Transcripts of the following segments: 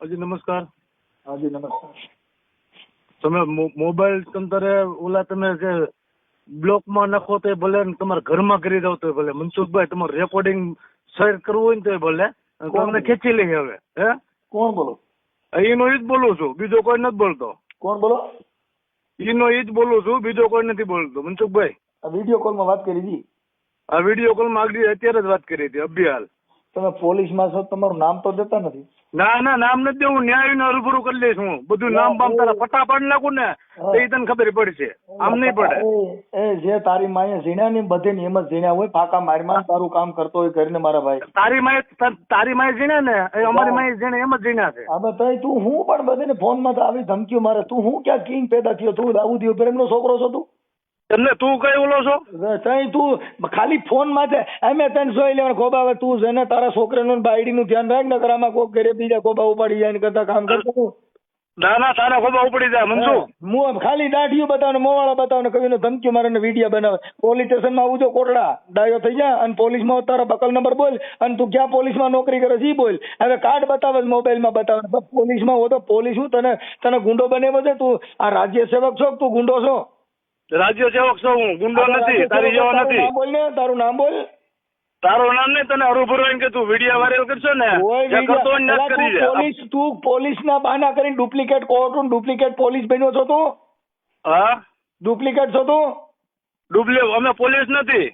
હાજી નમસ્કાર. હાજી નમસ્કાર. તમે મોબાઈલ તમારે ઓલા તમે જે બ્લોકમાં નાખો તો ભલે ને તમારા ઘરમાં કરી દો તો ભલે. મનસુખભાઈ તમારું રેકોર્ડિંગ શેર કરવું હોય ને તો ભલે તમને ખેંચી લઈએ હવે. હે કોણ બોલો? એનો ઈ જ બોલું છું, બીજો કોઈ નથી બોલતો. કોણ બોલો? એનો ઈ જ બોલું છું, બીજો કોઈ નથી બોલતો. મનસુખભાઈ આ વિડીયો કોલમાં વાત કરી હતી. આ વિડીયો કોલમાં આગળ અત્યારે જ વાત કરી હતી અભિહાલ. તમે પોલીસમાં છો, તમારું નામ તો દેતા નથી. ના ના નામ નથી દેવું, ન્યાય રૂબરૂ કરી લઈશ હું. બધું નામ બામ તારા પટ્ટા પાડી નાખું ને તો એ તને ખબર પડશે, આમ નહીં પડે. એ જે તારી માએ ઝીણ્યા ને બધે એમ જ ઝીણ્યા હોય, ફાકા મારમાં તારું કામ કરતો હોય કરીને મારા ભાઈ. તારી માએ ઝીણ્યા ને એ અમારી માએ ઝીણે એમ જ ઝીણ્યા છે. હવે તઈ તું હું પણ બધે ફોનમાં તો આવી ધમકીઓ મારે. તું હું ક્યાં કિંગ પેદા થયો? તું દાઉદ ઇબ્રાહિમનો છોકરો છો તું? તમને તું કઈ ઓલો છો? તઈ તું ખાલી ફોન માં છે એમ તને જોઈ લેવાનું. ખોબા હવે તું છે ને તારા છોકરાનું બાયડી નું ધ્યાન રાખ ને ઘરમાં કોક ઘરે બીજા ખોબા ઉપાડી જાય કરતા કામ કરતો. ના ના તારા ખોબા ઉપડી જાય મનસુખ. હું ખાલી દાઢીઓ બતાવે, મોવાળા બતાવે, કવિનો ધમકીઓ મારે ને વિડીયો બનાવે. પોલીસ સ્ટેશનમાં આવું જો કોટડા ડાયો થઈ જાય અને પોલીસમાં તારા બકલ નંબર બોલ અને તું ક્યાં પોલીસમાં નોકરી કરે છે ઈ બોલ. હવે કાર્ડ બતાવે મોબાઈલમાં બતાવે. પોલીસમાં હો તો પોલીસ શું તને ગુંડો બનાવ્યો છે? તું આ રાજ્ય સેવક છો? તું ગુંડો છો? રાજ્ય સેવક છો હું, ગુંડો નથી, તારી જેવો નથી. નામ બોલ ને, તારું નામ બોલ. તારું નામ નહીં, તને હરુભરું કે તું વિડીયો વાયરલ કરશો ને તું પોલીસના બહાના કરીને ડુપ્લિકેટ કોર્ટ ડુપ્લિકેટ પોલીસ બન્યો છો તું? હા ડુપ્લિકેટ છો તું? અમે પોલીસ નથી,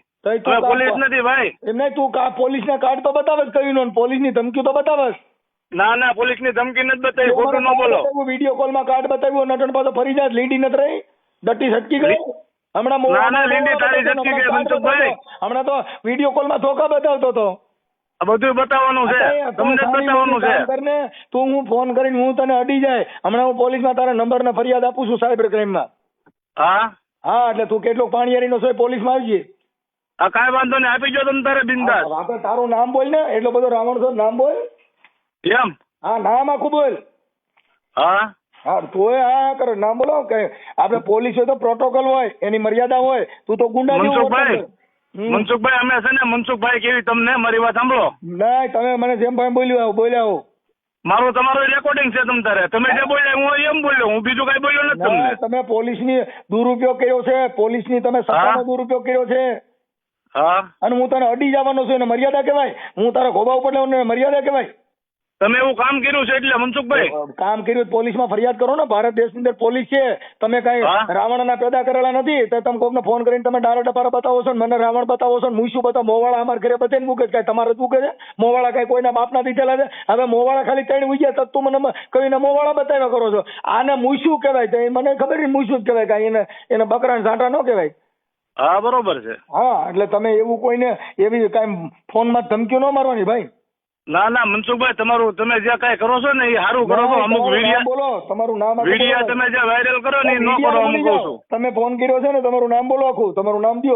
પોલીસ નથી ભાઈ. એમ નહીં, તું પોલીસના કાર્ડ તો બતાવે કયું, પોલીસની ધમકી તો બતાવે? ના ના પોલીસની ધમકી નથી બતાવી, ખોટું ન બોલો. વિડીયો કોલમાં કાર્ડ બતાવ્યું, નટણ પાછો ફરી જાય, લીંડી નથી રહી, ડટ્ટી છટકી ગઈ. હમણાં તો વિડીયો કોલમાં ધોકા બતાવતો હતો. બધું બતાવવાનું છે, તમને બતાવવાનું છે. તું હું ફોન કરીને હું તને અડી જાય, હમણાં હું પોલીસમાં તારા નંબર ને ફરિયાદ આપું છું સાયબર ક્રાઇમમાં. હા હા, એટલે તું કેટલો પાણીયારીનો છો પોલીસમાં આવજે. હા કાંઈ વાંધો નહીં, આપી જો તમે તારે બિંદાસ. આપણે તારું નામ બોલ ને, એટલો બધો રાવણ છો, નામ બોલ. એમ? હા નામ આખું બોલ. હા હા તું હા કરે નામ બોલો. કે આપણે પોલીસ હોય તો પ્રોટોકોલ હોય, એની મર્યાદા હોય. તું તો ગુંડા મનસુખભાઈ અમે છે ને મનસુખભાઈ કેવી તમને મારી વાત સાંભળો. ના તમે મને જેમ ભાઈ બોલ્યા મારું તમારું રેકોર્ડિંગ છે તમ તારે. તમે જે બોલ્યા હું એમ બોલ્યો, હું બીજું કઈ બોલ્યો નથી તમને. તમે પોલીસની દુરુપયોગ કર્યો છે, પોલીસની તમે સત્તાનો દુરુપયોગ કર્યો છે. હા અને હું તને અડી જવાનો છું, એને મર્યાદા કહેવાય? હું તારા ખોબા ઉપર લેવાનો મર્યાદા કહેવાય? તમે એવું કામ કર્યું છે એટલે મનસુખભાઈ કામ કર્યું પોલીસમાં ફરિયાદ કરો ને. ભારત દેશની અંદર પોલીસ છે, તમે કઈ રાવણના પેદા કરેલા નથી. તો તમે કોકને ફોન કરીને તમે ડારા ડપારા બતાવો છો, મને રાવણ બતાવો છો, હું શું બતાવો? મોવાળા અમારા ઘરે બધે મૂકે છે, તમારે શું છે? મોવાળા કઈ કોઈના બાપના દીધેલા છે? હવે મોવાળા ખાલી ત્રણ ઉગ્યા તો તું મને કઈને મોવાળા બતાવ્યા કરો છો. આને મૂછું કહેવાય, તો મને ખબર નહીં મૂછું જ કહેવાય, કાંઈ એને બકરા ઝાંટા ન કહેવાય. હા બરોબર છે. હા એટલે તમે એવું કોઈને એવી કાંઈ ફોનમાં ધમકીઓ ન મારવાની ભાઈ. ના ના મનસુખભાઈ તમારું તમે જે કઈ કરો છો ને એ સારું કરો છો. અમુક વિડીયો બોલો, તમારું નામ વિડીયો તમે જે વાયરલ કરો ને એ ન કરો. અમુક કહું છું તમે ફોન કર્યો છે ને, તમારું નામ બોલો આખું, તમારું નામ દો.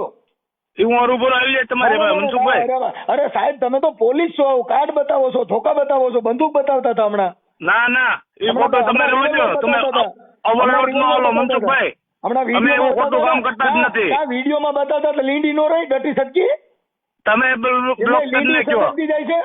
હું હરુભરો આવી જાય તમારી પાસે મનસુખભાઈ. અરે સાહેબ તમે તો પોલીસ છો, કાર્ડ બતાવો છો, ધોકા બતાવો છો, બંદૂક બતાવતા હતા હમણાં. ના ના એ ફોટો તમે રોજો, તમે અવલોડ ન ઓલો મનસુખભાઈ. હમણાં વિડીયો ખોટું કામ કરતા જ નથી. આ વિડીયોમાં બતાવતા એટલે લીંડી નો રહી, ડટી છટકી તમે બ્લોક કરી નાખ્યો. જાય છે.